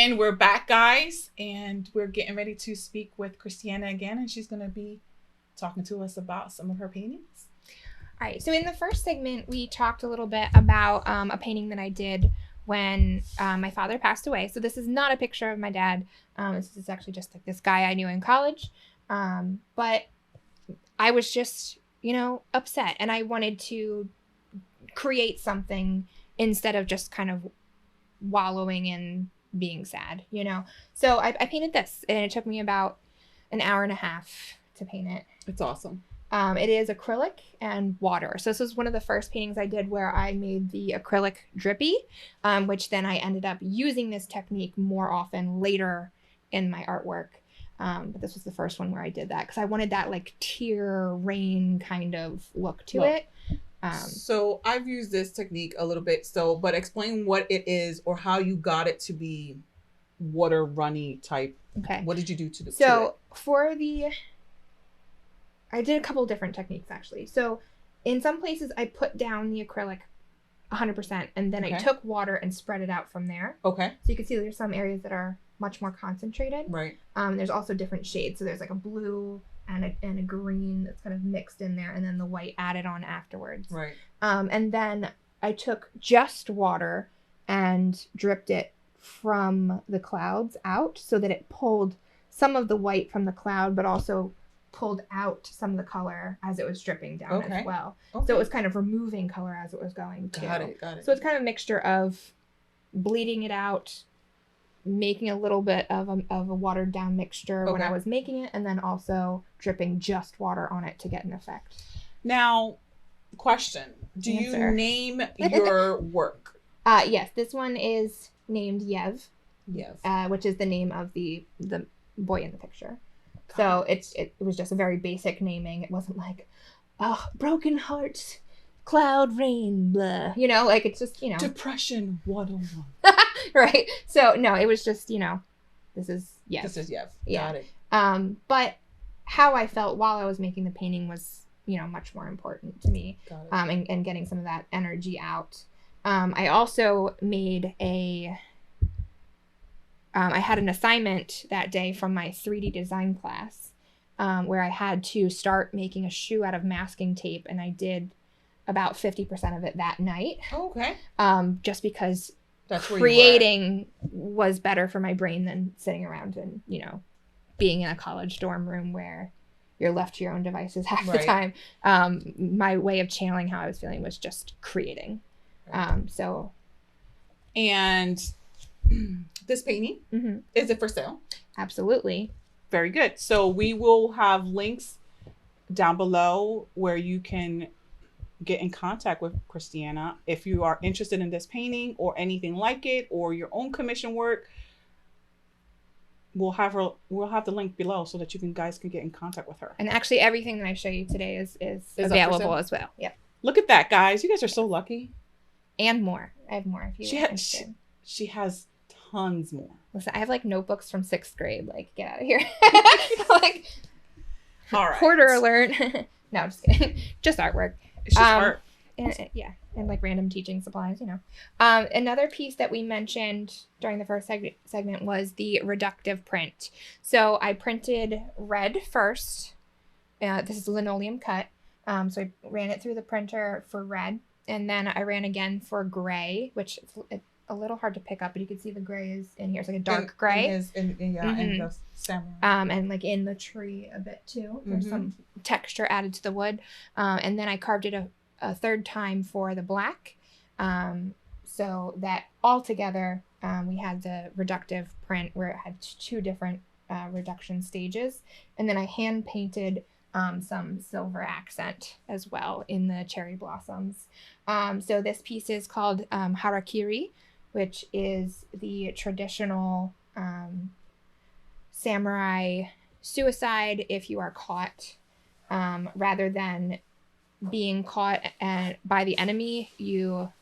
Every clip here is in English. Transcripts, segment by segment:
And we're back, guys, and we're getting ready to speak with Christianna again, and she's going to be talking to us about some of her paintings. All right, so in the first segment, we talked a little bit about a painting that I did when my father passed away. So this is not a picture of my dad. This is actually just like this guy I knew in college. But I was just, upset, and I wanted to create something instead of just kind of wallowing in being sad, So I painted this, and it took me about an hour and a half to paint it. It's awesome. It is acrylic and water. So this was one of the first paintings I did where I made the acrylic drippy, which then I ended up using this technique more often later in my artwork. But this was the first one where I did that because I wanted that like tear rain kind of look to it. So I've used this technique a little bit. But explain what it is or how you got it to be water runny type. Okay. What did you do to it? So I did a couple different techniques actually. So in some places I put down the acrylic 100% and then I took water and spread it out from there. Okay. So you can see there's some areas that are much more concentrated. Right. There's also different shades. So there's like a blue and a green that's kind of mixed in there, and then the white added on afterwards. Right. And then I took just water and dripped it from the clouds out so that it pulled some of the white from the cloud, but also pulled out some of the color as it was dripping down as well. Okay. So it was kind of removing color as it was going too. Got it. So it's kind of a mixture of bleeding it out, making a little bit of a watered down mixture when I was making it, and then also dripping just water on it to get an effect. Now, question. Do you name your work? Yes, this one is named Yev. Yev. Which is the name of the boy in the picture. So it was just a very basic naming. It wasn't like, broken heart, cloud rain, blah. It's just, Depression 101. Right. So no, it was just, this is Yev. This is Yev. Yeah. Got it. But how I felt while I was making the painting was, much more important to me. Got it. And getting some of that energy out. I also made I had an assignment that day from my 3D design class where I had to start making a shoe out of masking tape, and I did about 50% of it that night. Oh, okay. Just because that's creating was better for my brain than sitting around and, being in a college dorm room where you're left to your own devices half the time. My way of channeling how I was feeling was just creating. And this painting, is it for sale? Absolutely. Very good. So we will have links down below where you can get in contact with Christianna if you are interested in this painting or anything like it or your own commission work. We'll have the link below so that guys can get in contact with her. And actually everything that I show you today is available as well. Yep. Look at that, guys. You guys are so lucky. And more. I have more if you want. She has tons more. Listen, I have like notebooks from 6th grade. Like, get out of here. All right. Hoarder alert. No, just kidding. Just artwork. It's just art. And like random teaching supplies, Another piece that we mentioned during the first segment was the reductive print. So I printed red first. This is linoleum cut. So I ran it through the printer for red. And then I ran again for gray, which it's a little hard to pick up, but you can see the gray is in here. It's like a dark gray. In the samurai. And like in the tree a bit too. There's some texture added to the wood. And then I carved it a third time for the black. So that all together, we had the reductive print where it had 2 different reduction stages. And then I hand painted some silver accent as well in the cherry blossoms. So this piece is called Harakiri, which is the traditional samurai suicide if you are caught. Rather than being caught by the enemy, you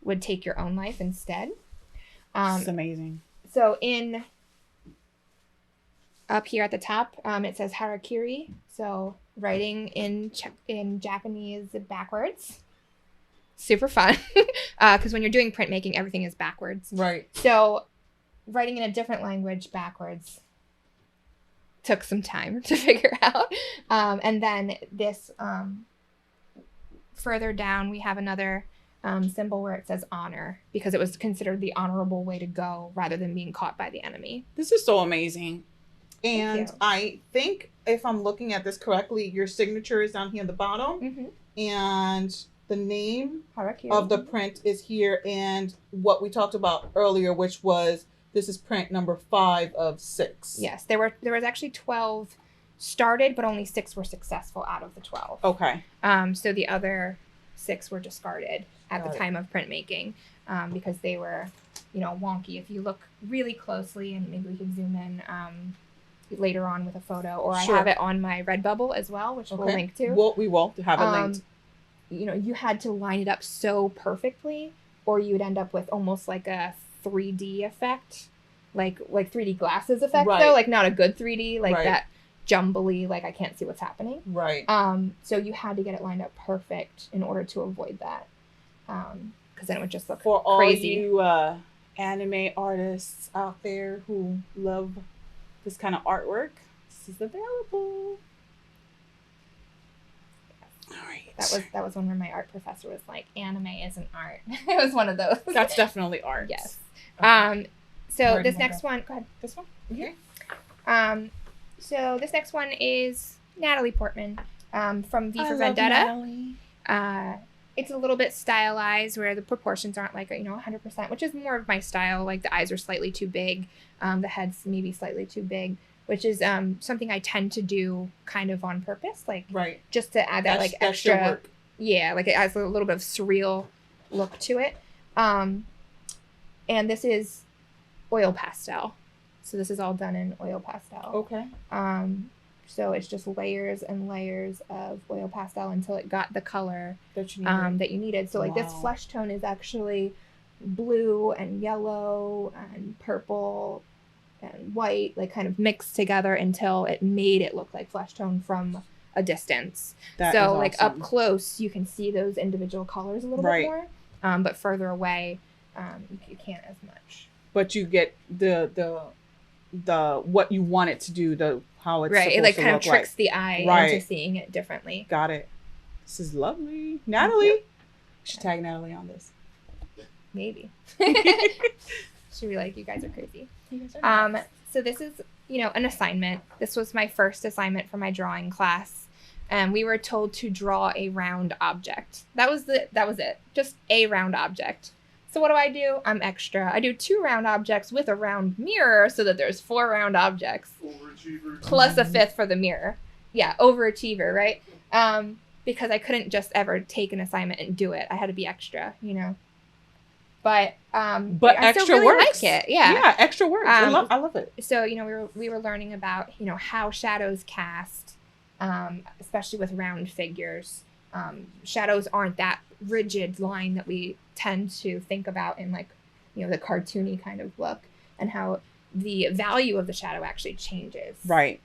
would take your own life instead. It's amazing. So up here at the top, it says Harakiri. So writing in Japanese backwards. Super fun. Because when you're doing printmaking, everything is backwards. Right. So writing in a different language backwards took some time to figure out. And then this, further down, we have another symbol where it says honor, because it was considered the honorable way to go rather than being caught by the enemy. This is so amazing. And you. I think if I'm looking at this correctly, your signature is down here at the bottom. Mm-hmm. And the name Harakiri. of the print is here. And what we talked about earlier, which was this is print number 5 of 6. Yes, there was actually 12 started, but only 6 were successful out of the 12. Okay. So the other 6 were discarded at Got the it. time of printmaking, because they were, wonky. If you look really closely, and maybe we can zoom in later on with a photo, or Sure. I have it on my Redbubble as well, which we'll link to. We will have it linked. You had to line it up so perfectly, or you would end up with almost like a 3D effect, like 3D glasses effect, Right. though, like not a good 3D, like Right. that jumbly, like I can't see what's happening. Right. So you had to get it lined up perfect in order to avoid that, because then it would just look For all crazy. you anime artists out there who love this kind of artwork, this is available. All right. That was one where my art professor was like, "Anime isn't art." It was one of those. That's definitely art. Yes. Okay. So Where this do I next go? one, go ahead. This one? Okay. So this next one is Natalie Portman, from V I for love Vendetta. Natalie. It's a little bit stylized where the proportions aren't like, 100%, which is more of my style. Like the eyes are slightly too big. The head's maybe slightly too big, which is something I tend to do kind of on purpose. Like Right. just to add that That's extra your work. Yeah, like it adds a little bit of surreal look to it. And this is oil pastel. So this is all done in oil pastel. Okay. So it's just layers and layers of oil pastel until it got the color That you need. that you needed. So like this Wow. flesh tone is actually blue and yellow and purple and white, like kind of mixed together until it made it look like flesh tone from a distance. That So is like awesome. up close, you can see those individual colors a little Right. bit more. But further away, you can't as much. But you get the what you want it to do, how it's Right, it supposed like to kind of look tricks like. the eye Right. into seeing it differently. Got it. This is lovely. Natalie. You should tag Natalie on this. Maybe. She'd be like, "You guys are crazy." You guys are nice. So this is, an assignment. This was my first assignment for my drawing class. And we were told to draw a round object. That was it. Just a round object. So what do? I'm extra. I do 2 round objects with a round mirror so that there's 4 round objects. Overachiever. Plus a 5th for the mirror. Yeah, overachiever, right? Because I couldn't just ever take an assignment and do it. I had to be extra, But But I extra still really works. like it. Yeah. Yeah, extra works. I love it. So we were learning about how shadows cast, especially with round figures. Shadows aren't that rigid line that we tend to think about in the cartoony kind of look, and how the value of the shadow actually changes. Right.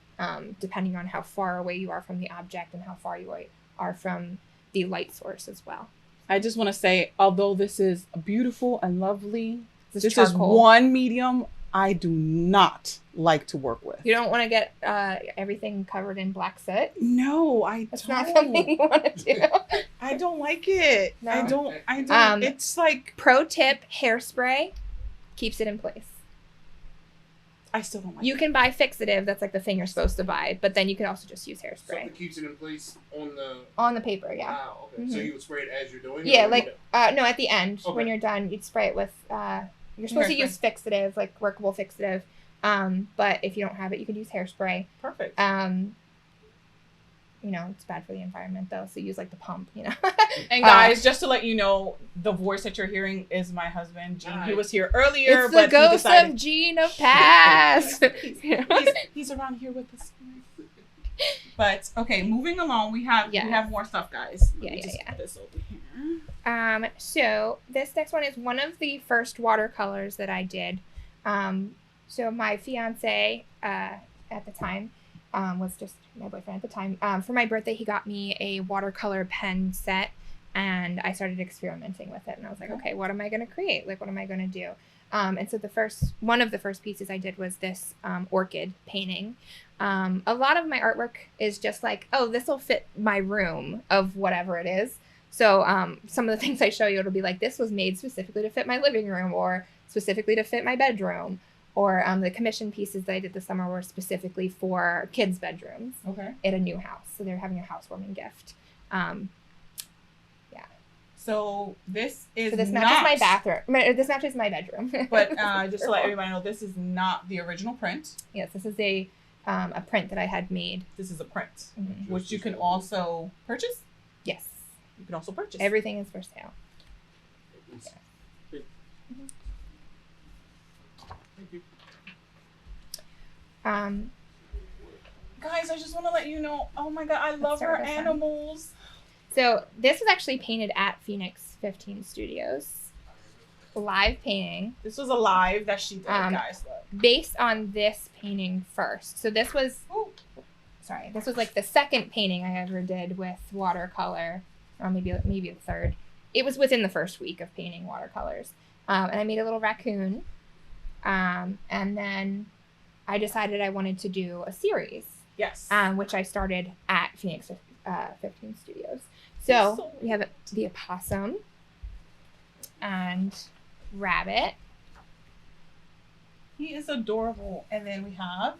Depending on how far away you are from the object and how far you are from the light source as well. I just want to say, although this is beautiful and lovely, This is charcoal. one medium I do not like to work with. You don't want to get everything covered in black soot. No, I That's don't. not something you want to do. I don't like it. No? I don't. It's like, Pro tip: hairspray keeps it in place. I still don't like You it. can buy fixative. That's like the thing you're supposed to buy, but then you can also just use hairspray Something keeps it in place on the. on the paper. Yeah. Wow. Okay. So Mhm. you would spray it as you're doing it. Yeah, or like you no, at the end Okay. when you're done, you'd spray it with. You're supposed to Hairspray. use fixative, like workable fixative. But if you don't have it, you could use hairspray. Perfect. It's bad for the environment though, so use like the pump. And guys, just to let you know, the voice that you're hearing is my husband, Gene. Hi. He was here earlier, It's but the ghost he decided of Gene of past. he's around here with us. But okay, moving along, we have more stuff, guys. Let me just put this over here. So this next one is one of the first watercolors that I did. So my fiance at the time was just my boyfriend at the time. For my birthday, he got me a watercolor pen set and I started experimenting with it. And I was like, okay, what am I going to create? Like, what am I going to do? And so one of the first pieces I did was this orchid painting. A lot of my artwork is just like, oh, this will fit my room of whatever it is. So some of the things I show you, it'll be like, this was made specifically to fit my living room or specifically to fit my bedroom. Or the commission pieces that I did this summer were specifically for kids' bedrooms at a new house. So they're having a housewarming gift. So this matches not my bathroom. This matches my bedroom. But just to let everybody know, this is not the original print. Yes, this is a print that I had made. This is a print, which you can also purchase. Yes, you can also purchase. Everything is for sale. Yes. Thank you. Guys, I just want to let you know. Oh my God, I love her animals. So this was actually painted at Phoenix 15 Studios. Live painting. This was a live that she did, guys. Look. Based on this painting first. So this was, this was like the second painting I ever did with watercolor, or maybe the third. It was within the first week of painting watercolors. And I made a little raccoon. And then I decided I wanted to do a series. Yes. Which I started at Phoenix 15 Studios. So we have the opossum and rabbit. He is adorable. And then we have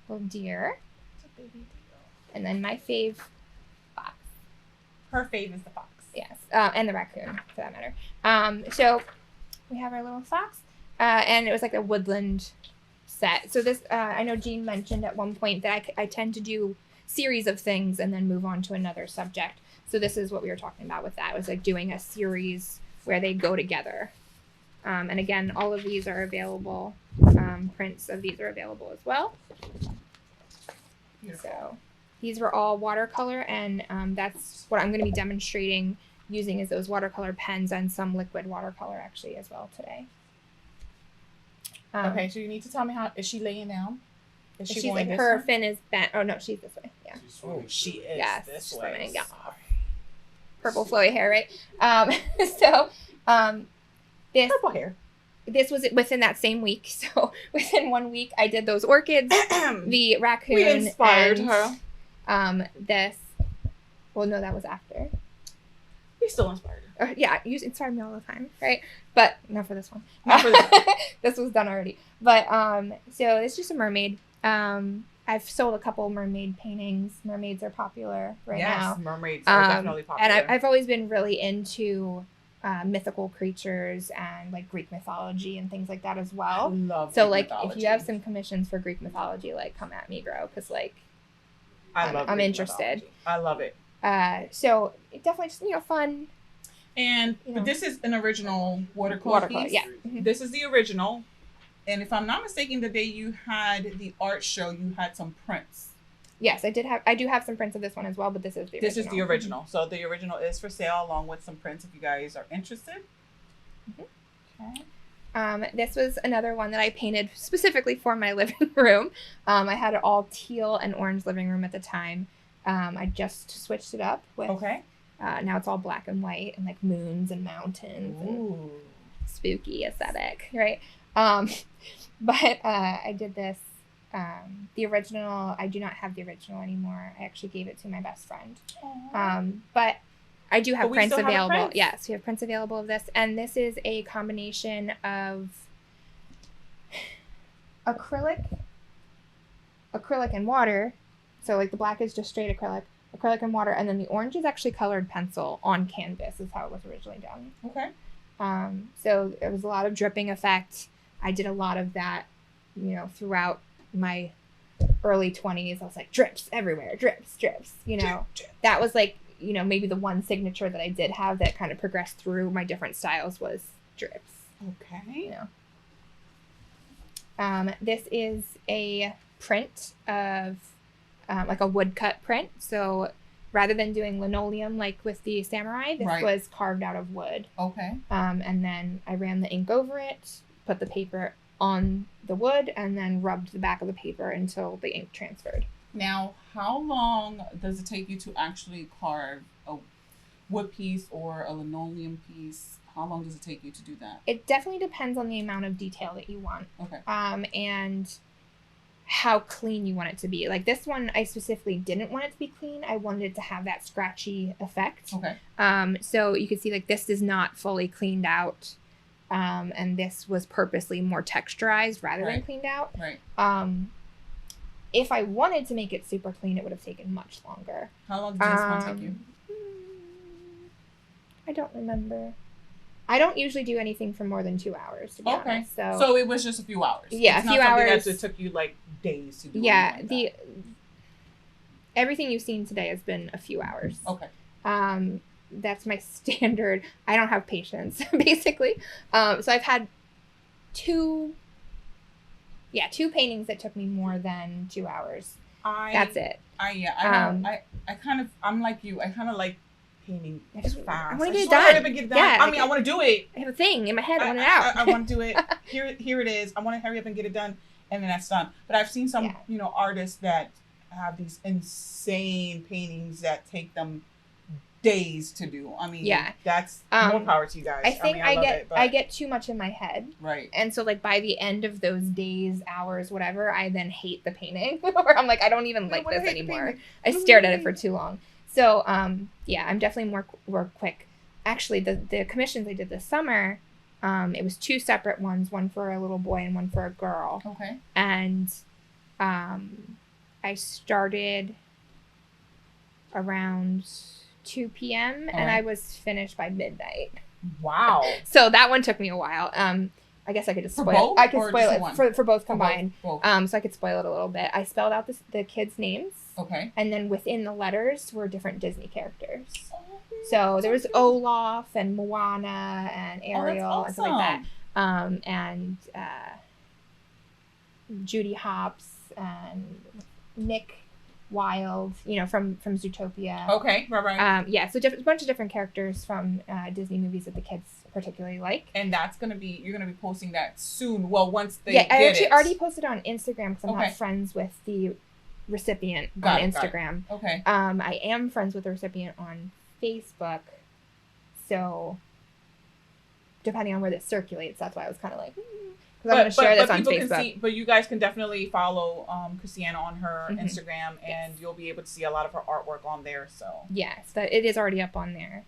little deer. It's a baby deer. And then my fave, fox. Her fave is the fox. Yes. And the raccoon, for that matter. So we have our little fox. And it was like a woodland set. So this, I know Jean mentioned at one point that I tend to do series of things and then move on to another subject. So this is what we were talking about with that. It was like doing a series where they go together. And again, all of these are available. Prints of these are available as well. Beautiful. So these were all watercolor, and that's what I'm going to be demonstrating using is those watercolor pens and some liquid watercolor actually as well today. Okay, so you need to tell me is she laying down? Is she going like this her way? fin is bent. Oh no, she's this way. Yeah. Oh, she is this way. Swimming. Yeah. Purple flowy hair, right? So this purple hair. This was within that same week. So within 1 week, I did those orchids, the raccoon. We inspired her. This. Well, no, that was after. We still inspired her. Yeah, you inspire me all the time, right? But not for this one. Not for this one. This was done already. But so it's just a mermaid. I've sold a couple mermaid paintings. Mermaids are popular right now. Yes, mermaids are definitely popular. And I've always been really into mythical creatures and like Greek mythology and things like that as well. I love so Greek like mythology. if you have some commissions for Greek mythology, like come at me, bro, because like I'm Greek interested. Mythology. I love it. So it definitely just fun. And this is an original watercolor piece. Yeah. This is the original. And if I'm not mistaken, the day you had the art show, you had some prints. Yes, I do have some prints of this one as well, but this is the original. This is the original. So the original is for sale along with some prints if you guys are interested. Okay. This was another one that I painted specifically for my living room. I had an all teal and orange living room at the time. I just switched it up with. Okay. Now it's all black and white and like moons and mountains. Ooh. And spooky aesthetic, right? But I did this. The original, I do not have the original anymore. I actually gave it to my best friend. But I do have prints available. Prints? Yes, we have prints available of this. And this is a combination of acrylic and water. So like the black is just straight acrylic and water. And then the orange is actually colored pencil on canvas is how it was originally done. Okay. So it was a lot of dripping effect. I did a lot of that, throughout my early 20s. I was like, drips everywhere, drips. That was like, maybe the one signature that I did have that kind of progressed through my different styles was drips. Okay. This is a print of like a woodcut print. So rather than doing linoleum like with the samurai, this was carved out of wood. Okay. And then I ran the ink over it, put the paper on the wood, and then rubbed the back of the paper until the ink transferred. Now, how long does it take you to actually carve wood piece or a linoleum piece, how long does it take you to do that? It definitely depends on the amount of detail that you want. Okay. And how clean you want it to be. Like this one, I specifically didn't want it to be clean. I wanted it to have that scratchy effect. Okay. So you can see like this is not fully cleaned out. And this was purposely more texturized rather than cleaned out. Right. If I wanted to make it super clean, it would have taken much longer. How long did this one take you? I don't remember. I don't usually do anything for more than 2 hours, to be honest. So it was just a few hours. Yeah, it's a few not something hours. That it took you like days to do. Yeah, like everything you've seen today has been a few hours. Okay. That's my standard. I don't have patience, basically. So I've had two paintings that took me more than 2 hours. That's it. I'm like you. I kind of like painting fast. I want to get it done. Yeah, I mean, I want to do it. I have a thing in my head. I want it out. I want to do it. Here it is. I want to hurry up and get it done, and then that's done. But I've seen some, artists that have these insane paintings that take them days to do. I mean, that's more power to you guys. I think I get too much in my head. Right. And so like by the end of those days, hours, whatever, I then hate the painting. Or I'm like, I don't even like this anymore. I stared at it for too long. So I'm definitely more quick. Actually, the commissions I did this summer, it was 2 separate ones, one for a little boy and one for a girl. Okay. And I started around 2 p.m. and I was finished by midnight. Wow. So that one took me a while. I guess I could just spoil it. I could spoil it for both combined. Both. So I could spoil it a little bit. I spelled out the kids' names. Okay. And then within the letters were different Disney characters. Oh, so there was Olaf and Moana and Ariel and stuff like that. And Judy Hopps and Nick Wilde, from Zootopia. Okay, right. So a bunch of different characters from Disney movies that the kids particularly like. And that's you're gonna be posting that soon. Well, once they I actually already posted on Instagram because I'm not friends with the recipient on Instagram. Okay. I am friends with the recipient on Facebook, so depending on where this circulates, that's why I was kind of like. Because I'm going to share this on Facebook. But you guys can definitely follow Christianna on her Instagram, and you'll be able to see a lot of her artwork on there. So yes, it is already up on there.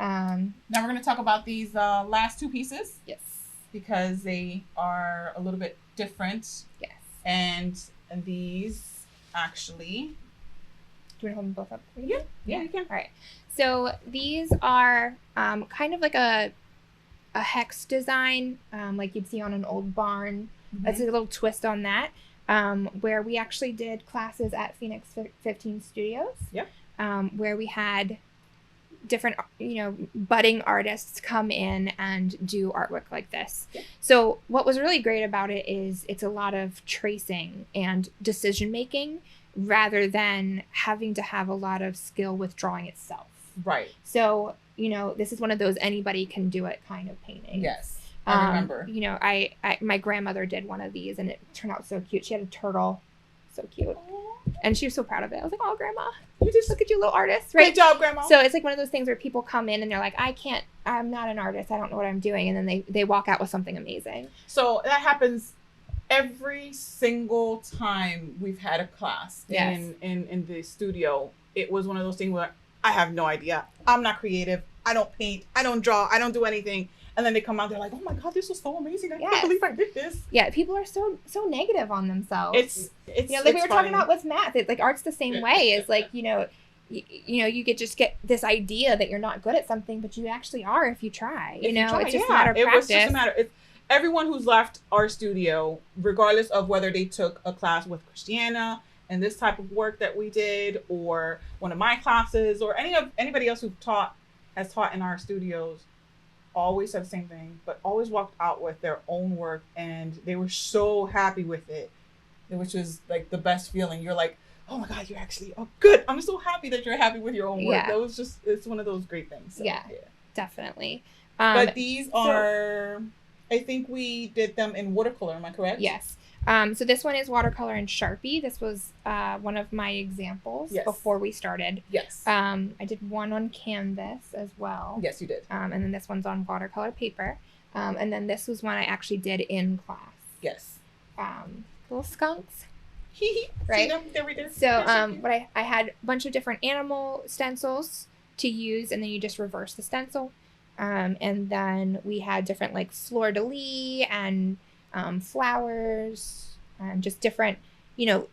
Now we're going to talk about these last 2 pieces. Yes. Because they are a little bit different. Yes. And these actually. Do you want to hold them both up? Yeah, you can. All right. So these are kind of like a hex design, like you'd see on an old barn. Mm-hmm. That's a little twist on that, where we actually did classes at Phoenix 15 Studios. Yep. Where we had different, budding artists come in and do artwork like this. Yep. So what was really great about it is it's a lot of tracing and decision making rather than having to have a lot of skill with drawing itself. Right. So, this is one of those anybody can do it kind of paintings. Yes, I remember. I my grandmother did one of these and it turned out so cute. She had a turtle. So cute. And she was so proud of it. I was like, oh, Grandma, you just look at you, little artist. Right? Good job, Grandma. So it's like one of those things where people come in and they're like, I'm not an artist. I don't know what I'm doing. And then they walk out with something amazing. So that happens every single time we've had a class in the studio. It was one of those things where I have no idea. I'm not creative. I don't paint. I don't draw. I don't do anything. And then they come out, they're like, oh my God, this was so amazing. I can't believe I did this. Yeah, people are so negative on themselves. It's like we were talking about with math. Like art's the same way. It's like, you just get this idea that you're not good at something, but you actually are if you try. It's just a matter of practice. It was just a matter. Everyone who's left our studio, regardless of whether they took a class with Christianna and this type of work that we did, or one of my classes, or anybody else who has taught in our studios, always said the same thing, but always walked out with their own work, and they were so happy with it, which was like the best feeling. You're like, oh my God, you're actually good. I'm so happy that you're happy with your own work. That was it's one of those great things. So, definitely. But these are, I think we did them in watercolor. Am I correct? Yes. So this one is watercolor and Sharpie. This was one of my examples before we started. Yes. I did one on canvas as well. Yes, you did. And then this one's on watercolor paper. And then this was one I actually did in class. Yes. Little skunks. Right. See them? They're right there. So what I had a bunch of different animal stencils to use, and then you just reverse the stencil. And then we had different like fleur-de-lis and flowers and just different, you know.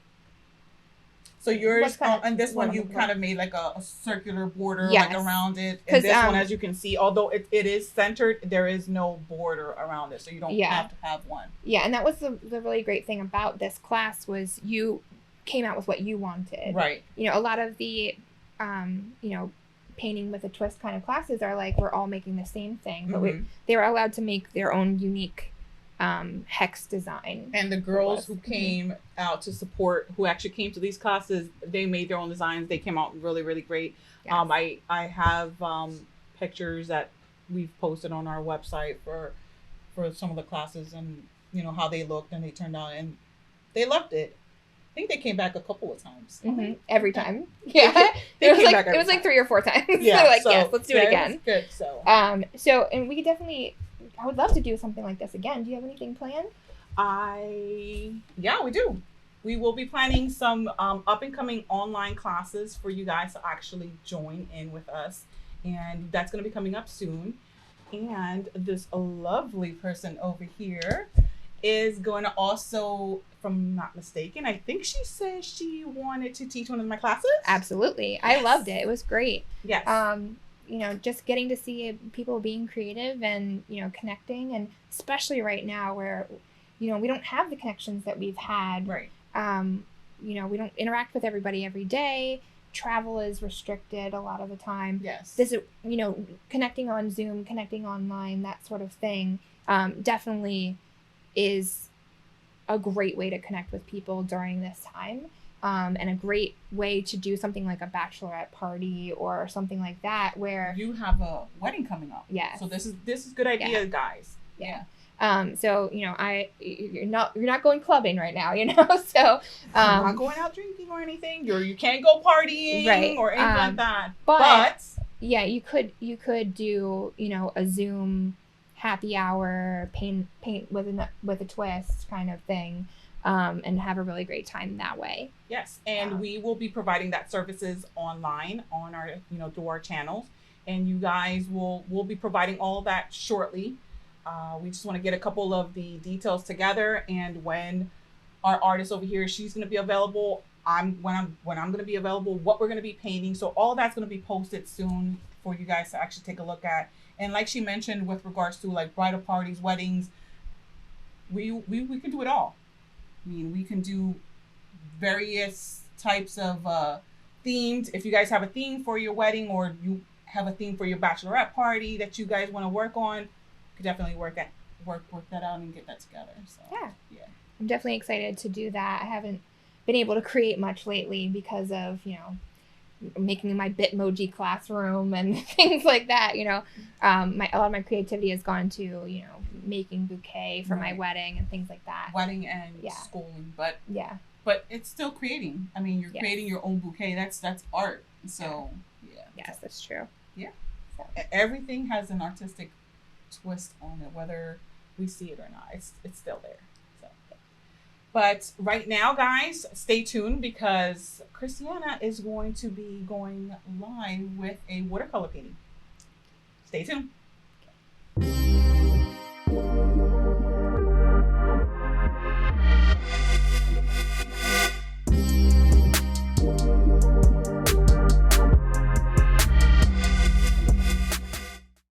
So yours, and this one you kind of made like a circular border like around it. And this one, as you can see, although it is centered, there is no border around it. So you don't have to have one. Yeah, and that was the really great thing about this class was you came out with what you wanted. Right. You know, a lot of the, you know, painting with a twist kind of classes are like, we're all making the same thing. But they were allowed to make their own unique hex design. And the girls who came out to support, who actually came to these classes, they made their own designs. They came out really, really great. Yes. I have pictures that we've posted on our website for some of the classes, and you know how they looked and they turned out, and they loved it. I think they came back a couple of times. Every time. Yeah. It was like 3 or 4 times. Yeah. They're like, yes, let's do it again. Good. So and we definitely, I would love to do something like this again. Do you have anything planned? Yeah, we do. We will be planning some up and coming online classes for you guys to actually join in with us. And that's going to be coming up soon. And this lovely person over here is going to also, if I'm not mistaken, I think she said she wanted to teach one of my classes. Absolutely. Yes. I loved it. It was great. Yes. You know, just getting to see people being creative and, you know, connecting, and especially right now where, you know, we don't have the connections that we've had. Right. You know, we don't interact with everybody every day. Travel is restricted a lot of the time. Yes. This is, you know, connecting on Zoom, connecting online, that sort of thing, definitely is a great way to connect with people during this time. And a great way to do something like a bachelorette party or something like that, where you have a wedding coming up. Yeah. So this is good idea, guys. Yeah. So, you know, you're not going clubbing right now, you know, so I'm not going out drinking or anything. You can't go partying or anything like that. But yeah, you could do, you know, a Zoom happy hour paint with a twist kind of thing. And have a really great time that way. Yes, and we will be providing that services online on our, you know, through our channels, and you guys will be providing all of that shortly. We just want to get a couple of the details together, and when our artist over here, she's going to be available, when I'm going to be available, what we're going to be painting. So all that's going to be posted soon for you guys to actually take a look at. And like she mentioned, with regards to like bridal parties, weddings, we can do it all. I mean, we can do various types of themed. If you guys have a theme for your wedding, or you have a theme for your bachelorette party that you guys want to work on, you could definitely work that out and get that together. So yeah, I'm definitely excited to do that. I haven't been able to create much lately because of, you know, making my Bitmoji classroom and things like that. You know, a lot of my creativity has gone to, you know, making bouquet for my wedding and things like that. Wedding and schooling, but but it's still creating. I mean, you're creating your own bouquet. That's art. So yes, that's true. Yeah, so everything has an artistic twist on it, whether we see it or not. It's still there. So, but right now, guys, stay tuned, because Christianna is going to be going live with a watercolor painting. Stay tuned.